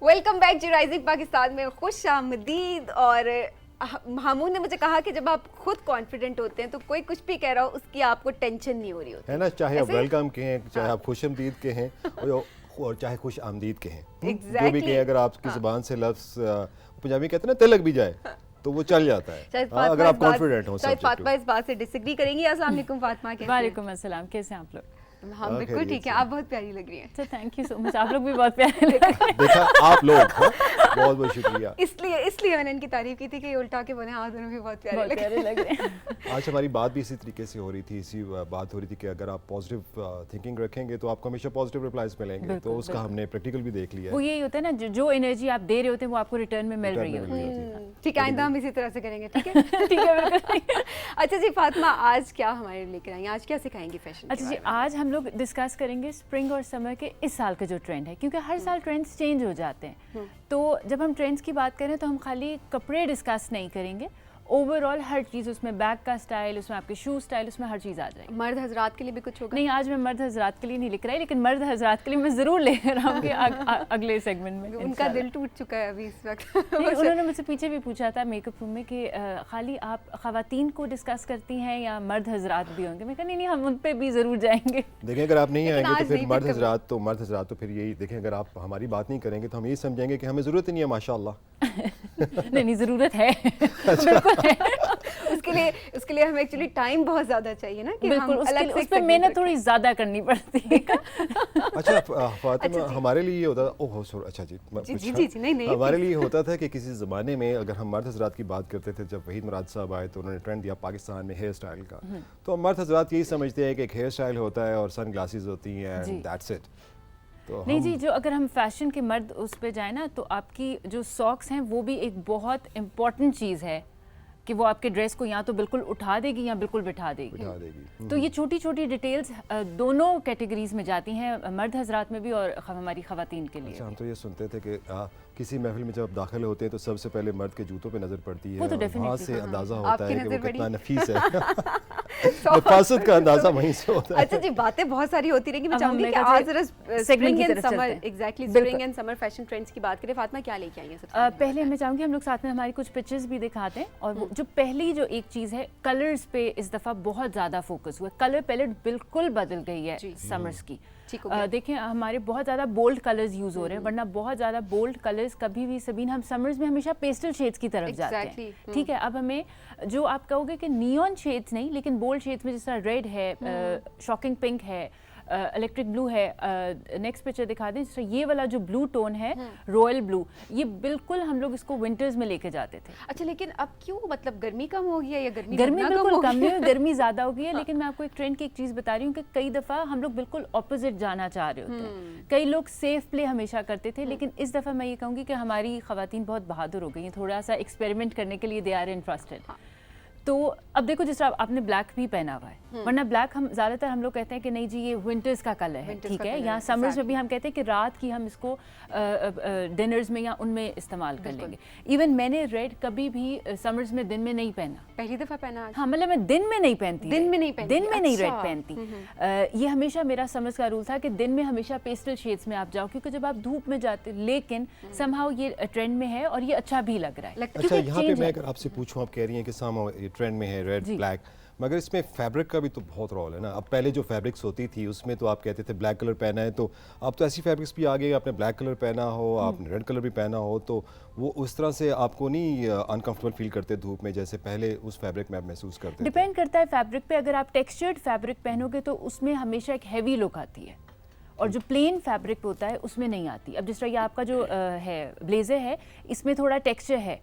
Welcome back to rising Pakistan में खुश आमदीद। और हमून ने मुझे कहा कि जब आप खुद कॉन्फिडेंट होते हैं तो कोई कुछ भी कह रहा हो उसकी आपको टेंशन नहीं हो रही होती है ना, चाहे आप वेलकम कहें, चाहे आप खुश आमदीद कहें और चाहे खुश आमदीद कहें, जो भी कहें, अगर आपकी ज़बान से लफ्ज़ पंजाबी कहते हैं ना तिलक भी जाए तो वो चल जाता है अगर आप कॉन्फिडेंट हो। शायद फातिमा इस बात से डिसएग्री करेंगी। अस्सलाम वालेकुम फातिमा, कैसे हैं? वालेकुम अस्सलाम, कैसे हैं आप लोग? हम बिल्कुल ठीक है, आप बहुत प्यारी लग रही हैं। तो थैंक यू सो मच, आप लोग भी बहुत प्यारे लग रहे हैं। देखा आप लोग, बहुत बहुत शुक्रिया। इसलिए मैंने इनकी तारीफ की थी कि उल्टा के बोले हाँ दोनों भी बहुत प्यारे लग रहे हैं। आज हमारी बात भी इसी तरीके से हो रही थी, इसी बात हो रही थी कि अगर आप पॉजिटिव थिंकिंग रखेंगे तो आपको हमेशा पॉजिटिव रिप्लाईज मिलेंगे। तो उसका हमने प्रैक्टिकल भी देख लिया। वो यही होता है ना, जो एनर्जी आप दे रहे होते हैं वो आपको रिटर्न में मिल रही होती है। ठीक है, आइंदा हम इसी तरह से करेंगे। ठीक है ठीक है। अच्छा जी फातिमा, आज क्या हमारे लेकर आई, आज क्या सिखाएंगी फैशन? अच्छा जी, आज हम लोग डिस्कस करेंगे स्प्रिंग और समर के इस साल का जो ट्रेंड है, क्योंकि हर साल ट्रेंड्स चेंज हो जाते हैं। तो जब हम ट्रेंड्स की बात करें तो हम खाली कपड़े डिस्कस नहीं करेंगे, ओवरऑल हर चीज़, उसमें बैग का स्टाइल, उसमें आपके शू स्टाइल, उसमें हर चीज़ आ जाएगी। मर्द हजरात के लिए भी कुछ होगा? नहीं, आज मैं मर्द हजरात के लिए नहीं लिख रहा है, लेकिन मर्द हजरात के लिए मैं ज़रूर लेकर आऊँगी अगले सेगमेंट में। उनका दिल टूट चुका है अभी इस वक्त। उन्होंने मुझसे पीछे भी पूछा था मेकअप रूम में कि खाली आप ख़वातीन को डिस्कस करती हैं या मर्द हजरात भी होंगे? मैं कहा नहीं, हम उन पर भी ज़रूर जाएंगे। देखें, अगर आप नहीं आएंगे तो फिर मर्द हजरात तो फिर यही देखें, अगर आप हमारी बात नहीं करेंगे तो हम यही समझेंगे कि हमें ज़रूरत ही नहीं है। माशाअल्लाह नहीं, ज़रूरत है। उसके लिए हमें एक्चुअली टाइम बहुत ज़्यादा चाहिए ना, कि बिल्कुल, उस पर मेहनत थोड़ी ज़्यादा करनी पड़ती है। अच्छा फातिमा, हमारे लिए ये होता था, ओह सॉरी, अच्छा जी नहीं, हमारे लिए होता था कि किसी ज़माने में अगर हम मर्द हजरात की बात करते थे, जब वहीद मुराद साहब आए तो उन्होंने ट्रेंड दिया पाकिस्तान में हेयर स्टाइल का, तो हम मर्द हजरात यही समझते हैं कि एक हेयर स्टाइल होता है और सन ग्लासेस होती हैं, दैट्स इट। तो नहीं जी, जो अगर हम फैशन के मर्द उस पे जाए ना, तो आपकी जो सॉक्स हैं वो भी एक बहुत इम्पॉर्टेंट चीज़ है कि वो आपके ड्रेस को या तो बिल्कुल उठा देगी या बिल्कुल बिठा देगी। तो ये छोटी छोटी डिटेल्स दोनों कैटेगरीज में जाती हैं, मर्द हजरात में भी और हमारी ख़वातीन के लिए। अच्छा, हम तो ये सुनते थे कि किसी महफिल में जब आप दाखिल होते हैं तो सबसे पहले मर्द के जूतों पे नजर पड़ती है, वो तो वहाँ से अंदाजा होता है कि वो कितना नफीस है। नफासत का अंदाजा वहीं से होता है। अच्छा जी, बातें बहुत सारी होती रहेंगी। मैं चाहूंगी कि आज जरा spring and summer, exactly spring and summer fashion trends की बात करें। फातिमा, क्या लेके आई है सबसे पहले? मैं चाहूँगी हम लोग साथ में हमारी कुछ पिक्चर्स भी दिखाते हैं। और जो पहली जो एक चीज़ है, कलर्स पे इस दफ़ा बहुत ज़्यादा फोकस हुआ, कलर पैलेट बिल्कुल बदल गई है समर्स की। देखें, हमारे बहुत ज़्यादा बोल्ड कलर्स यूज़ हो रहे हैं, वरना बहुत ज़्यादा बोल्ड कलर्स कभी भी सबीन हम समर्स में हमेशा पेस्टल शेड्स की तरफ जाते हैं। ठीक है, अब हमें जो आप कहोगे कि नियॉन शेड्स नहीं, लेकिन बोल्ड शेड्स में, जिस तरह रेड है, शॉकिंग पिंक है, इलेक्ट्रिक ब्लू है, नेक्स्ट पिक्चर दिखा दें, ये वाला जो ब्लू टोन है, रॉयल ब्लू, ये बिल्कुल हम लोग इसको विंटर्स में लेके जाते थे। अच्छा, लेकिन अब क्यों, मतलब गर्मी कम हो गई है या गर्मी बिल्कुल कम नहीं हुई, गर्मी ज़्यादा हो गई है। लेकिन मैं आपको एक ट्रेंड की एक चीज़ बता रही हूँ कि कई दफ़ा हम लोग बिल्कुल ऑपोजिट जाना चाह रहे होते हैं। कई लोग सेफ प्ले हमेशा करते थे, लेकिन इस दफ़ा मैं ये कहूँगी कि हमारी ख़वातीन बहुत बहादुर हो गई हैं, थोड़ा सा एक्सपेरिमेंट करने के लिए दे आर इंटरेस्टेड। तो अब देखो, जिस तरह आपने ब्लैक भी पहना हुआ है, वरना ब्लैक हम ज़्यादातर हम लोग कहते हैं कि नहीं जी ये विंटर्स का कलर है, ठीक है, यहाँ समर्स में भी हम कहते हैं कि रात की हम इसको डिनर्स में या उनमें इस्तेमाल कर लेंगे। इवन मैंने रेड कभी भी समर्स में दिन में नहीं पहना, पहली दफ़ा पहना। हाँ, मतलब मैं दिन में नहीं पहनती, दिन में नहीं रेड पहनती। ये हमेशा मेरा समर्स का रूल था कि दिन में हमेशा पेस्टल शेड्स में आप जाओ, क्योंकि जब आप धूप में जाते, लेकिन समहाउ ये ट्रेंड में है और ये अच्छा भी लग रहा है। अच्छा, यहाँ पे मैं अगर आपसे पूछूं, आप कह रही हैं कि समहाउ ट्रेंड में है रेड ब्लैक, मगर इसमें फैब्रिक का भी तो बहुत रोल है ना। अब पहले जो फैब्रिक्स होती थी उसमें तो आप कहते थे ब्लैक कलर पहना है, तो अब तो ऐसी फैब्रिक्स भी आ गई, आपने ब्लैक कलर पहना हो, आपने रेड कलर भी पहना हो, तो वो उस तरह से आपको नहीं अनकंफर्टेबल फील करते धूप में जैसे पहले उस फैब्रिक में आप महसूस करते? डिपेंड करता है फैब्रिक पे। अगर आप टेक्सचर्ड फैब्रिक पहनोगे तो उसमें हमेशा एक हैवी लुक आती है, और जो प्लेन फैब्रिक होता है उसमें नहीं आती। अब जिस तरह ये आपका जो है ब्लेजर है, इसमें थोड़ा टेक्सचर है,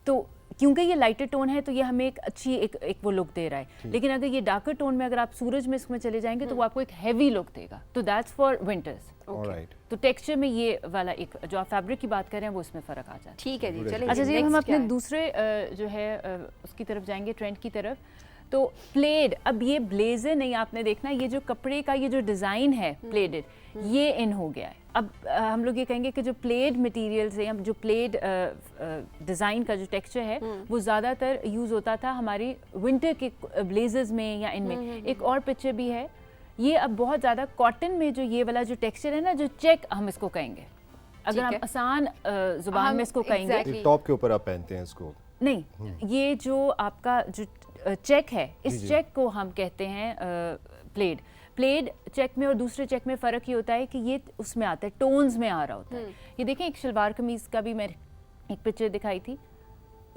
तो क्योंकि ये लाइटर टोन है तो ये हमें एक अच्छी एक वो लुक दे रहा है। लेकिन अगर ये डार्कर टोन में अगर आप सूरज में इसमें चले जाएंगे तो वो आपको एक हैवी लुक देगा, तो दैट्स फॉर विंटर्स। तो टेक्सचर में ये वाला एक जो आप फैब्रिक की बात कर रहे हैं वो इसमें फ़र्क आ जाता है। ठीक है जी, चलिए। अच्छा जी, हम अपने दूसरे जो है उसकी तरफ जाएंगे, ट्रेंड की तरफ। तो प्लेड, अब ये ब्लेजर नहीं आपने देखना, ये जो कपड़े का ये जो डिज़ाइन है प्लेडेड, ये इन हो गया है। अब हम लोग ये कहेंगे कि जो प्लेड मटेरियल से, जो प्लेड डिज़ाइन का जो टेक्सचर है वो ज़्यादातर यूज़ होता था हमारी विंटर के ब्लेजर्स में या इनमें। एक और पिक्चर भी है, ये अब बहुत ज़्यादा कॉटन में जो ये वाला जो टेक्सचर है ना, जो चेक हम इसको कहेंगे, अगर हम आसान जुबान में इसको कहेंगे, टॉप के ऊपर आप पहनते हैं इसको। नहीं, ये जो आपका जो चेक है, इस चेक को हम कहते हैं प्लेड। प्लेड चेक में और दूसरे चेक में फ़र्क ये होता है कि ये उसमें आता है, टोन्स में आ रहा होता है। ये देखें, एक शलवार कमीज़ का भी मैं एक पिक्चर दिखाई थी,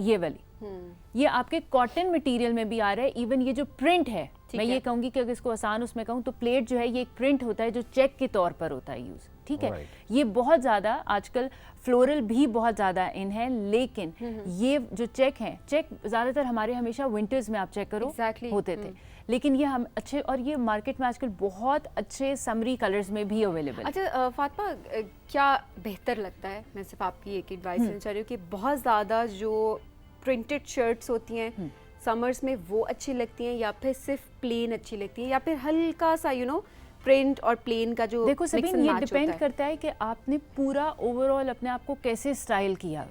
ये वाली, ये आपके कॉटन मटेरियल में भी आ रहा है। इवन ये जो प्रिंट है, मैं ये कहूँगी कि अगर इसको आसान उसमें कहूँ तो प्लेट जो है ये एक प्रिंट होता है जो चेक के तौर पर होता है यूज़, ठीक है। ये बहुत ज़्यादा आजकल फ्लोरल भी बहुत ज़्यादा इन है, लेकिन ये जो चेक हैं, चेक ज़्यादातर हमारे हमेशा विंटर्स में आप चेक करो होते थे, लेकिन ये हम अच्छे, और ये मार्केट में आजकल बहुत अच्छे समरी कलर्स में भी अवेलेबल। अच्छा फातिमा, क्या बेहतर लगता है, मैं सिर्फ आपकी एक एडवाइस देना चाह रही हूँ कि बहुत ज़्यादा जो प्रिंटेड शर्ट्स होती हैं समर्स में वो अच्छी लगती हैं, या फिर सिर्फ प्लेन अच्छी लगती है, या फिर हल्का सा प्रिंट और प्लेन का जो देखो सभी ये डिपेंड करता है कि आपने पूरा ओवरऑल अपने आप को कैसे स्टाइल किया।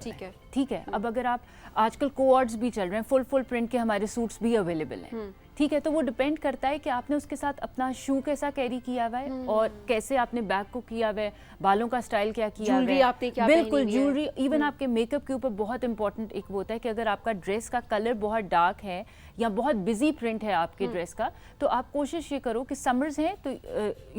ठीक है। अब अगर आप आजकल कोऑर्ड्स भी चल रहे हैं, फुल प्रिंट के हमारे सूट्स भी अवेलेबल हैं, ठीक है, तो वो डिपेंड करता है कि आपने उसके साथ अपना शू कैसा कैरी किया हुआ है और कैसे आपने बैग को किया हुआ है, बालों का स्टाइल क्या किया हुआ है, आपने क्या बिल्कुल ज्वेलरी, इवन आपके मेकअप के ऊपर बहुत इंपॉर्टेंट एक वो होता है कि अगर आपका ड्रेस का कलर बहुत डार्क है या बहुत बिजी प्रिंट है आपके ड्रेस का, तो आप कोशिश ये करो कि समर्स हैं तो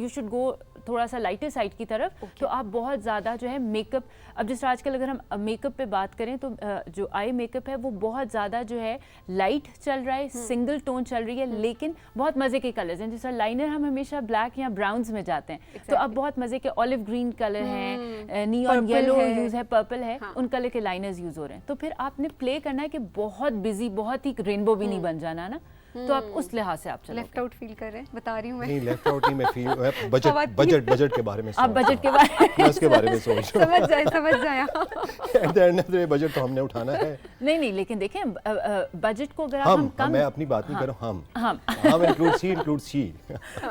यू शुड गो थोड़ा सा लाइटर साइड की तरफ। तो आप बहुत ज़्यादा जो है मेकअप, अब जिस आजकल अगर हम मेकअप पे बात करें तो जो आई मेकअप है वो बहुत ज़्यादा जो है लाइट चल रहा है, सिंगल टोन चल रही है, लेकिन बहुत मज़े के कलर्स हैं। जैसा लाइनर हम हमेशा ब्लैक या ब्राउन्स में जाते हैं, तो अब बहुत मज़े के ऑलिव ग्रीन कलर हैं, नियॉन येलो यूज़ है, पर्पल है, उन कलर के लाइनर्स यूज़ हो रहे हैं। तो फिर आपने प्ले करना है कि बहुत बिजी, बहुत ही रेनबो भी नहीं बन जाना ना, तो आप उस लिहाज से आप चलो। लेफ्ट आउट फील कर रहे हैं, बता रही हूँ मैं। नहीं, लेफ्ट आउट नहीं, मैं फील बजट के बारे में आप बजट के बारे में उसके बारे में सोच समझ जाए at the end of the day budget तो हमने उठाना है। नहीं, लेकिन देखें बजट को अगर हम कम, मैं अपनी बात नहीं कर रहा हूँ, हम इंक्लूड सी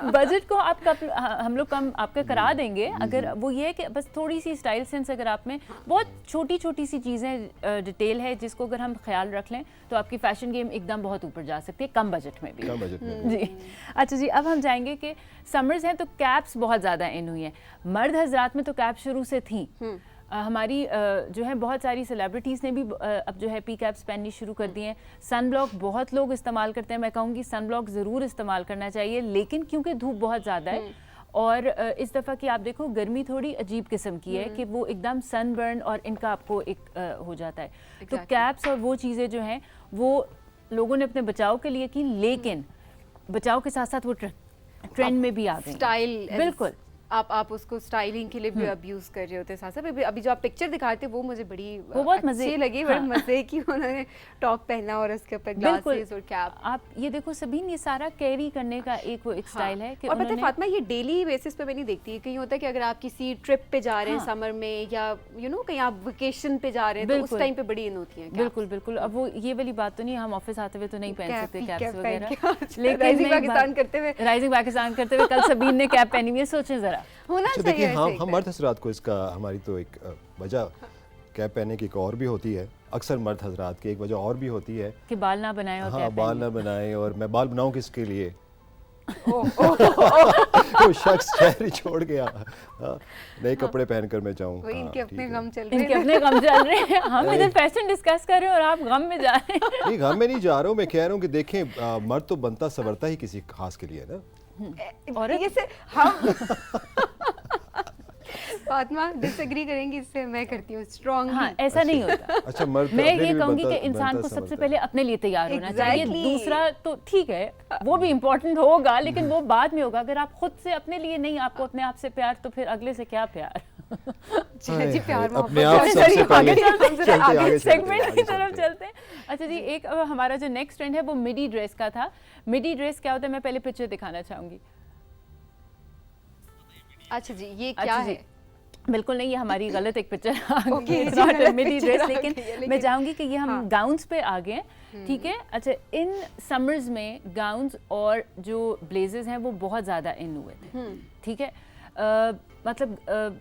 बजट को हम लोग कम आपका करा देंगे, अगर वो ये है कि बस थोड़ी सी स्टाइल सेंस अगर आप में, बहुत छोटी सी चीज़ें डिटेल है जिसको अगर हम ख्याल रख लें तो आपकी फैशन गेम एकदम बहुत ऊपर जा सकती है, कम बजट में भी। जी अच्छा जी, अब हम जाएंगे कि समर्स हैं तो कैप्स बहुत ज़्यादा इन हुई हैं। मर्द हजरात में तो कैप शुरू से थी, हमारी जो है बहुत सारी सेलिब्रिटीज़ ने भी अब जो है पी कैप्स पहननी शुरू कर दी हैं। सन ब्लॉक बहुत लोग इस्तेमाल करते हैं, मैं कहूँगी सन ब्लॉक ज़रूर इस्तेमाल करना चाहिए, लेकिन क्योंकि धूप बहुत ज़्यादा है और इस दफ़ा की आप देखो गर्मी थोड़ी अजीब किस्म की है कि वो एकदम सनबर्न और इनका आपको एक हो जाता है। तो कैप्स और वो चीज़ें जो हैं वो लोगों ने अपने बचाव के लिए की, लेकिन बचाव के साथ साथ वो ट्रेंड में भी आ गई स्टाइल। बिल्कुल, आप उसको स्टाइलिंग के लिए भी अब यूज कर रहे होते हैं। साथ साथ अभी जो आप पिक्चर दिखाते वो मुझे वो बहुत मजे लगी, बड़े मजे की उन्होंने टॉप पहना और उसके ऊपर ग्लासेस और कैप। आप ये देखो सबीन, ये सारा कैरी करने का एक स्टाइल है कि और पता है फातिमा, ये डेली बेसिस पे मैं नहीं देखती, कहीं होता है कि अगर आप किसी ट्रिप पे जा रहे हैं समर में, या कहीं आप वेकेशन पे जा रहे हैं, तो उस टाइम पे बड़ी इन होती हैं। बिल्कुल अब वो ये वाली बात तो नहीं, हम ऑफिस आते हुए तो नहीं पहन सकते कैप्स वगैरह, लेकिन राइजिंग पाकिस्तान करते हुए कल सबीन ने कैप पहनी हुई है, सोचें जरा। होना चाहिए। हम मर्द हजरात को इसका, हमारी तो एक वजह कैप पहनने की एक और भी होती है, अक्सर मर्द हजरात की एक वजह और भी होती है कि बाल ना बनाएं और हाँ, बाल ना बनाएं। और मैं बाल बनाऊं किसके लिए? वो शख्स शहर छोड़ गया, नए कपड़े पहनकर मैं जाऊं। इनके अपने गम चल रहे हैं, हम इधर फैशन डिस्कस कर रहे हैं और आप गम में जा रहे हैं। नहीं, गम में नहीं जा रहा हूँ, मैं कह रहा हूँ कि देखें मर्द तो बनता सवरता ही किसी खास के लिए ना। और ये से हम फातिमा डिसएग्री करेंगी इससे, मैं करती हूँ स्ट्रॉन्ग। हाँ, ऐसा नहीं होता। अच्छा, मर्द मैं ये कहूँगी कि इंसान को सबसे पहले अपने लिए तैयार होना चाहिए। दूसरा तो ठीक है, वो भी इम्पोर्टेंट होगा, लेकिन वो बाद में होगा। अगर आप खुद से अपने लिए नहीं, आपको अपने आप से प्यार, तो फिर अगले से क्या प्यार। जी प्यार अपने आप सबसे पहले सेगमेंट की तरफ चलते हैं। अच्छा जी, एक हमारा जो नेक्स्ट ट्रेंड है वो मिडी ड्रेस का था। मिडी ड्रेस क्या होता है, मैं पहले पिक्चर दिखाना चाहूंगी। अच्छा जी, ये क्या है? बिल्कुल नहीं, ये हमारी गलत एक पिक्चर नॉट मिडी ड्रेस, लेकिन मैं चाहूंगी कि ये हम गाउन्स पे आ गए, ठीक है। अच्छा, इन समर्स में गाउन्स और जो ब्लेजर्स हैं वो बहुत ज़्यादा इन हुए थे, ठीक है। मतलब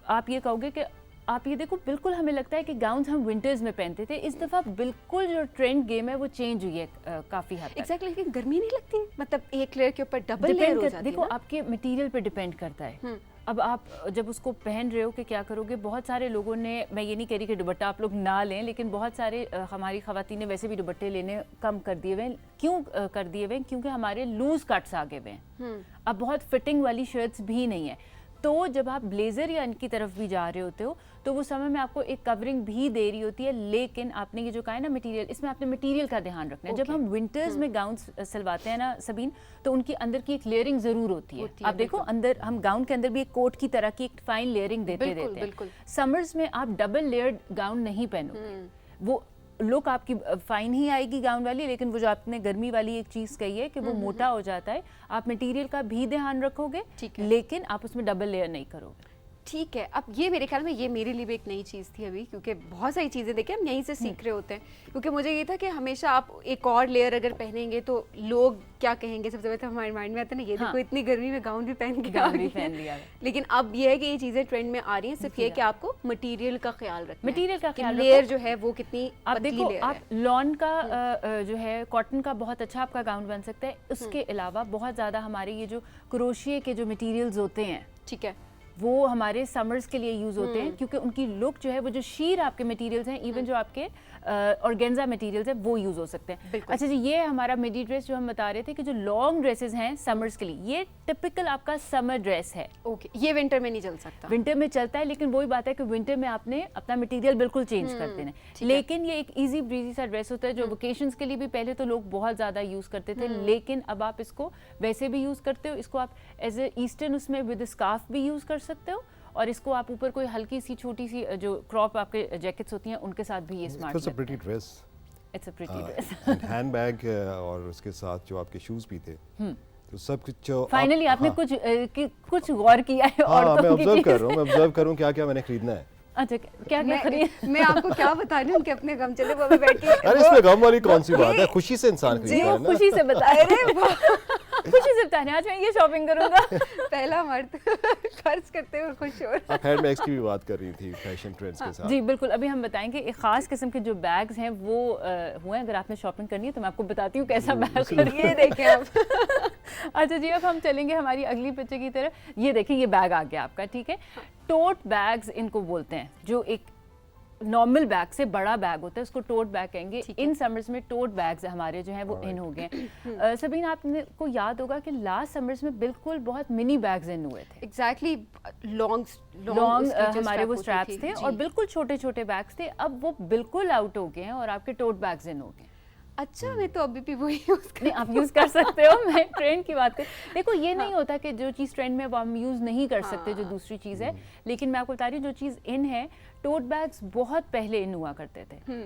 आप ये कहोगे कि आप ये देखो, बिल्कुल हमें लगता है कि गाउन्स हम विंटर्स में पहनते थे, इस दफ़ा बिल्कुल जो ट्रेंड गेम है वो चेंज हुई है काफ़ी हद तक। एग्जैक्टली, लेकिन गर्मी नहीं लगती, मतलब एक लेयर के ऊपर डबल लेयर हो जाती है। देखो, आपके मटेरियल पे डिपेंड करता है अब आप जब उसको पहन रहे हो कि क्या करोगे, बहुत सारे लोगों ने, मैं ये नहीं कह रही कि दुपट्टा आप लोग ना लें, लेकिन बहुत सारे हमारी ख़वातीन ने वैसे भी दुपट्टे लेने कम कर दिए हुए हैं। क्यों कर दिए हुए हैं? क्योंकि हमारे लूज़ कट्स आ गए हुए हैं, अब बहुत फिटिंग वाली शर्ट्स भी नहीं है। तो जब आप ब्लेज़र या इनकी तरफ भी जा रहे होते हो तो वो समय में आपको एक कवरिंग भी दे रही होती है, लेकिन आपने ये जो कहा है ना मटेरियल, इसमें आपने मटेरियल का ध्यान रखना है। जब हम विंटर्स में गाउन सिलवाते हैं ना सबीन, तो उनकी अंदर की एक लेयरिंग ज़रूर होती है। आप देखो अंदर हम गाउन के अंदर भी एक कोट की तरह की एक फाइन लेयरिंग देते हैं। समर्स में आप डबल लेयर्ड गाउन नहीं पहनोगे, वो लुक आपकी फाइन ही आएगी गाउन वाली, लेकिन वो जो आपने गर्मी वाली एक चीज़ कही है कि वो मोटा हो जाता है, आप मटेरियल का भी ध्यान रखोगे, लेकिन आप उसमें डबल लेयर नहीं करोगे। ठीक है। अब ये मेरे ख्याल में ये मेरे लिए भी एक नई चीज़ थी अभी, क्योंकि बहुत सारी चीज़ें देखिए हम यहीं से सीख रहे होते हैं। क्योंकि मुझे ये था कि हमेशा आप एक और लेयर अगर पहनेंगे तो लोग क्या कहेंगे, सबसे पहले तो हमारे माइंड में आता है ना, ये देखो इतनी गर्मी में गाउन भी पहन के आ गई है। लेकिन अब ये है कि ये चीज़ें ट्रेंड में आ रही हैं, सिर्फ ये कि आपको मटीरियल का ख्याल रखना है, मटीरियल का ख्याल, लेयर जो है वो कितनी आप देखो, आप लॉन का जो है कॉटन का बहुत अच्छा आपका गाउन बन सकता है। उसके अलावा बहुत ज़्यादा हमारे ये जो क्रोशिया के जो मटीरियल्स होते हैं, ठीक है, वो हमारे समर्स के लिए यूज़ होते हैं, क्योंकि उनकी लुक जो है, वो जो शीर आपके मटेरियल्स हैं, इवन जो आपके ऑर्गेन्जा मटेरियल्स हैं, वो यूज़ हो सकते हैं। अच्छा जी, ये हमारा मिडी ड्रेस जो हम बता रहे थे कि जो लॉन्ग ड्रेसेस हैं समर्स के लिए, ये टिपिकल आपका समर ड्रेस है। ओके, ये विंटर में नहीं चल सकता। विंटर में चलता है, लेकिन वही बात है कि विंटर में आपने अपना मटेरियल बिल्कुल चेंज कर देना है। लेकिन ये एक इजी ब्रीजी सा ड्रेस होता है जो वेकेशंस के लिए भी पहले तो लोग बहुत ज़्यादा यूज़ करते थे, लेकिन अब आप इसको वैसे भी यूज़ करते हो, इसको आप एज ए ईस्टर्न उसमें विद स्कार्फ भी यूज़ कर सकते हो, और इसको आप ऊपर कोई हल्की सी छोटी सी जो क्रॉप आपके जैकेट्स होती हैं उनके साथ भी ये स्मार्ट लगता है। Pretty dress, it's a pretty dress. Handbag और उसके साथ जो आपके शूज भी थे, तो सब कुछ फाइनली आपने कुछ गौर किया है। और मैं ऑब्जर्व कर रहा हूँ क्या क्या मैंने खरीदना है। अच्छा, क्या क्या खरीद? मैं आपको क्या बता रही हूँ कि अपने गम चले वो बैठ के। अरे इसमें गम वाली कौन सी बात है, खुशी से इंसान खरीदता है ना। खुशी से बता रहे, खुशी से बता रहे आज मैं ये शॉपिंग करूंगा। पहला मर्द खर्च करते हुए खुश हो रहा है। आप हैंडबैग्स की भी बात कर रही थी फैशन ट्रेंड्स के साथ। जी बिल्कुल, अभी हम बताएंगे एक खास किस्म के जो बैग्स हैं वो हुए। अगर आपने शॉपिंग करनी है तो मैं आपको बताती हूँ कैसा बैग करिए, देखें आप। अच्छा जी, अब हम चलेंगे हमारी अगली पिक्चर की तरफ। ये देखिए, ये बैग आ गया आपका, ठीक है। टोट बैग्स इनको बोलते हैं, जो एक नॉर्मल बैग से बड़ा बैग होता है, उसको टोट बैग कहेंगे। इन समर्स में टोट बैग्स हमारे जो हैं वो इन हो गए। सबीन, आपको याद होगा कि लास्ट समर्स में बिल्कुल बहुत मिनी बैग्स इन हुए थे। एग्जैक्टली, लॉन्ग हमारे वो स्ट्रैप्स थे और बिल्कुल छोटे छोटे बैग्स थे। अब वो बिल्कुल आउट हो गए हैं और आपके टोट बैग्स इन हो गए। अच्छा, मैं तो अभी भी वही यूज़ कर। नहीं, आप यूज़ कर सकते हो, मैं ट्रेंड की बात कर। देखो, ये नहीं होता कि जो चीज़ ट्रेंड में वो हम यूज़ नहीं कर सकते, जो दूसरी चीज़ है। लेकिन मैं आपको बता रही हूँ, जो चीज़ इन है, टोट बैग्स बहुत पहले इन हुआ करते थे,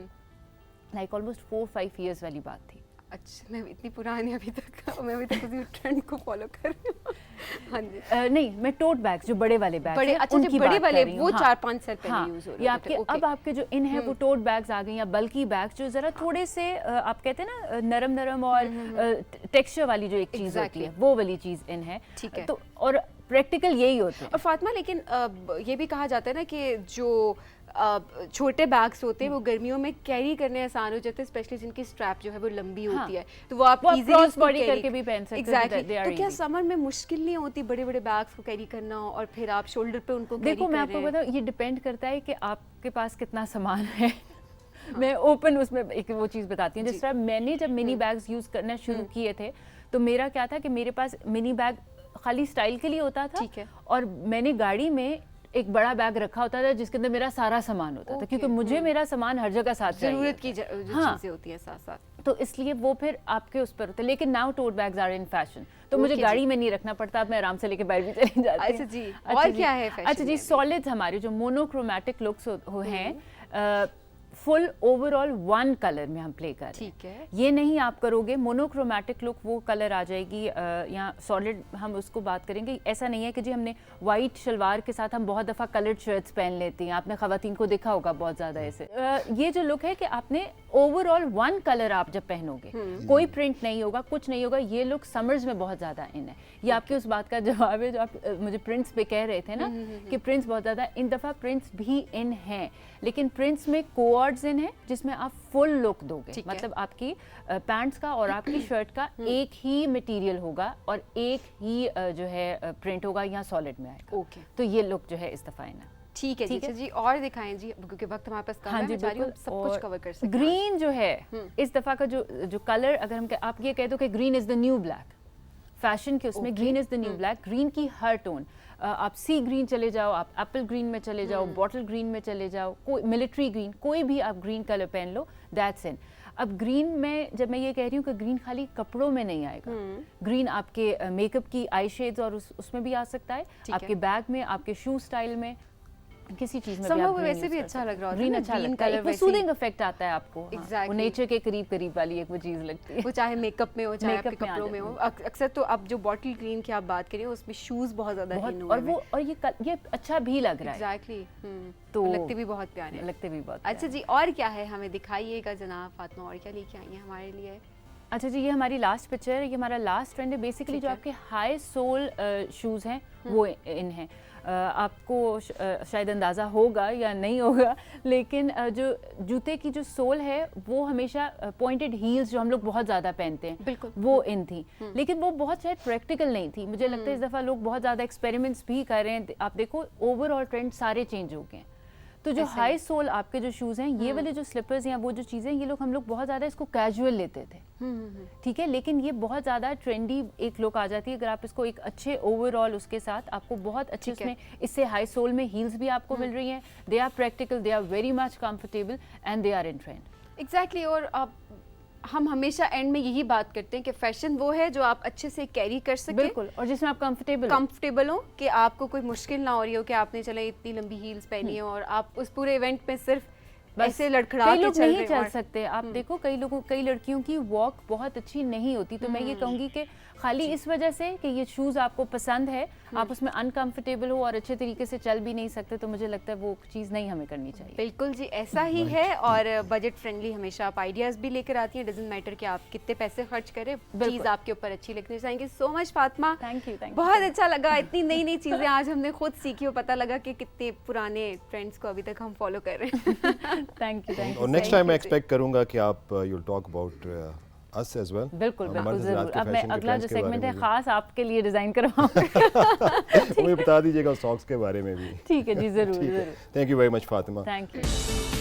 लाइक ऑलमोस्ट 4-5 ईयर्स वाली बात थी। अच्छा, मैं इतनी पुरानी अभी तक, मैं अभी तक उसी ट्रेंड को फॉलो कर रही हूँ। हाँ जी। नहीं, मैं टोट बैग्स, जो बड़े वाले बैग, बड़े, अच्छा, उनकी बड़े वाले, वो 4-5 साल हाँ, पहले यूज़ हो रहे थे। ये आपके अब आपके जो इन है वो टोट बैग्स आ गए, या बल्कि बैग्स जो ज़रा थोड़े से आप कहते हैं ना नरम नरम और टेक्सचर वाली जो एक चीज़ होती है, वो वाली चीज़ इन है। ठीक है। तो और प्रैक्टिकल यही होते हैं। और फातिमा, लेकिन ये भी कहा जाता है ना कि जो छोटे बैग्स होते हैं वो गर्मियों में कैरी करने आसान हो जाते हैं, स्पेशली जिनकी स्ट्रैप जो है वो लंबी होती है, तो वो आप क्रॉस बॉडी करके भी पहन सकते हैं। एग्जैक्टली। तो क्या समर में मुश्किल नहीं होती बड़े बड़े बैग्स को कैरी करना और फिर आप शोल्डर पे उनको कैरी? देखो, मैं आपको बताऊँ, ये डिपेंड करता है कि आपके पास कितना सामान है। मैं ओपन उसमें एक वो चीज़ बताती हूँ। जिस तरह मैंने जब मिनी बैग्स यूज़ करना शुरू किए थे, तो मेरा क्या था कि मेरे पास मिनी बैग खाली स्टाइल के लिए होता था, और मैंने गाड़ी में एक बड़ा बैग रखा होता था जिसके अंदर मेरा सारा सामान होता था, क्योंकि मुझे मेरा सामान हर जगह साथ चाहिए, जरूरत की चीजें होती हैं साथ साथ, तो इसलिए वो फिर आपके उस पर होता है। लेकिन now tote bags are in fashion, तो मुझे गाड़ी में नहीं रखना पड़ता, अब मैं आराम से लेके बाहर भी चली जाती हूँ। अच्छा जी, और क्या है फैशन? अच्छा जी, सॉलिड्स हमारे जो मोनोक्रोमैटिक लुक्स हैं, फुल ओवरऑल वन कलर में हम प्ले कर रहे हैं। ठीक है। ये नहीं आप करोगे मोनोक्रोमैटिक लुक, वो कलर आ जाएगी, यहाँ सॉलिड हम उसको बात करेंगे। ऐसा नहीं है कि जी हमने वाइट शलवार के साथ हम बहुत दफ़ा कलर्ड शर्ट्स पहन लेती हैं, आपने ख़वातीन को देखा होगा बहुत ज़्यादा ऐसे। ये जो लुक है कि आपने ओवरऑल वन कलर आप जब पहनोगे, कोई प्रिंट नहीं होगा, कुछ नहीं होगा, ये लुक समर्स में बहुत ज़्यादा इन है। ये आपकी उस बात का जवाब है जो आप मुझे प्रिंट्स पे कह रहे थे ना, कि प्रिंट्स बहुत ज़्यादा, इन दफ़ा प्रिंट्स भी इन हैं, लेकिन प्रिंट्स में को टुवर्ड्स इन है जिसमें आप फुल लुक दोगे, मतलब आपकी पैंट्स का और आपकी शर्ट का एक ही मटेरियल होगा और एक ही जो है प्रिंट होगा या सॉलिड में आएगा। ओके, तो ये लुक जो है इस दफा है ना। ठीक है जी, और दिखाएं जी क्योंकि वक्त हमारे पास कम है। मैं चाह रही हूं सब कुछ कवर कर सकें। ग्रीन जो है इस दफा का जो कलर, अगर हम आप ये कह दो कि green is the new black, fashion के उसमें green is the new black. Green की हर टोन, आप सी ग्रीन चले जाओ, आप एप्पल ग्रीन में चले जाओ, बॉटल ग्रीन में चले जाओ, कोई मिलिट्री ग्रीन, कोई भी आप ग्रीन कलर पहन लो, दैट्स इन। अब ग्रीन में जब मैं ये कह रही हूँ कि ग्रीन खाली कपड़ों में नहीं आएगा, ग्रीन आपके मेकअप की आई शेड्स और उसमें भी आ सकता है, आपके बैग में, आपके शू स्टाइल में, किसी चीज में भी आप वैसे भी अच्छा लग रहा है। ग्रीन अच्छा लगता है, एक सूदिंग इफेक्ट आता है आपको। वो नेचर के करीब करीब वाली एक वो चीज लगती है, वो चाहे मेकअप में हो चाहे आपके कपड़ों में हो। अक्सर तो अब जो बॉटल ग्रीन की आप बात करिए उसमें शूज बहुत ज्यादा इन हुए हैं और ये अच्छा भी लग रहा है। एग्जैक्टली, तो लगते भी बहुत प्यारे, लगते भी बहुत। अच्छा जी, और क्या है हमें दिखाइएगा जनाब फातिमा, और क्या लेके आई हैं हमारे लिए? अच्छा जी, ये हमारी लास्ट पिक्चर है, ये हमारा लास्ट ट्रेंड है। बेसिकली जो आपके हाई सोल शूज़ हैं वो इन हैं। आपको शायद अंदाज़ा होगा या नहीं होगा, लेकिन जो जूते की जो सोल है वो हमेशा पॉइंटेड हील्स जो हम लोग बहुत ज़्यादा पहनते हैं, बिल्कुल वो इन थी, लेकिन वो बहुत शायद प्रैक्टिकल नहीं थी। मुझे लगता है इस दफ़ा लोग बहुत ज़्यादा एक्सपेरिमेंट्स भी कर रहे हैं। आप देखो ओवरऑल ट्रेंड सारे चेंज हो गए हैं। तो जो हाई सोल आपके जो शूज़ हैं, ये वाले जो स्लिपर्स या वो जो चीज़ें, ये लोग हम लोग बहुत ज़्यादा इसको कैजुअल लेते थे, ठीक है, लेकिन ये बहुत ज़्यादा ट्रेंडी एक लुक आ जाती है अगर आप इसको एक अच्छे ओवरऑल उसके साथ, आपको बहुत अच्छे उसमें इससे हाई सोल में हील्स भी आपको मिल रही हैं, they are practical, they are very much comfortable and they are in trend. Exactly, और आप हम हमेशा एंड में यही बात करते हैं कि फैशन वो है जो आप अच्छे से कैरी कर सके, बिल्कुल, और जिसमें आप कंफर्टेबल हो कि आपको कोई मुश्किल ना हो रही हो कि आपने चले इतनी लंबी हील्स पहनी है और आप उस पूरे इवेंट में सिर्फ ऐसे लड़खड़ा के चल नहीं चल सकते। आप देखो कई लड़कियों की वॉक बहुत अच्छी नहीं होती, तो मैं ये कहूँगी कि खाली इस वजह से कि ये शूज़ आपको पसंद है, आप उसमें अनकंफर्टेबल हो और अच्छे तरीके से चल भी नहीं सकते, तो मुझे लगता है वो चीज़ नहीं हमें करनी चाहिए। बिल्कुल जी, ऐसा ही है। और बजट फ्रेंडली हमेशा आप आइडियाज़ भी लेकर आती हैं, डजंट मैटर कि आप कितने पैसे खर्च करें, चीज़ आपके ऊपर अच्छी लगनी चाहिए। So much Fatima, thank you. बहुत अच्छा लगा, इतनी नई नई चीज़ें आज हमने खुद सीखी और पता लगा कि कितने पुराने ट्रेंड्स को अभी तक हम फॉलो कर रहे हैं। Thank you. और नेक्स्ट टाइम मैं एक्सपेक्ट करूंगा कि आप you will talk about us as well। बिल्कुल जरूर। अब मैं अगला जो सेगमेंट है खास आपके लिए डिजाइन करवाऊंगा। मुझे बता दीजिएगा सॉक्स के बारे में भी। ठीक है जी, जरूर। Thank you very much Fatima. Thank you.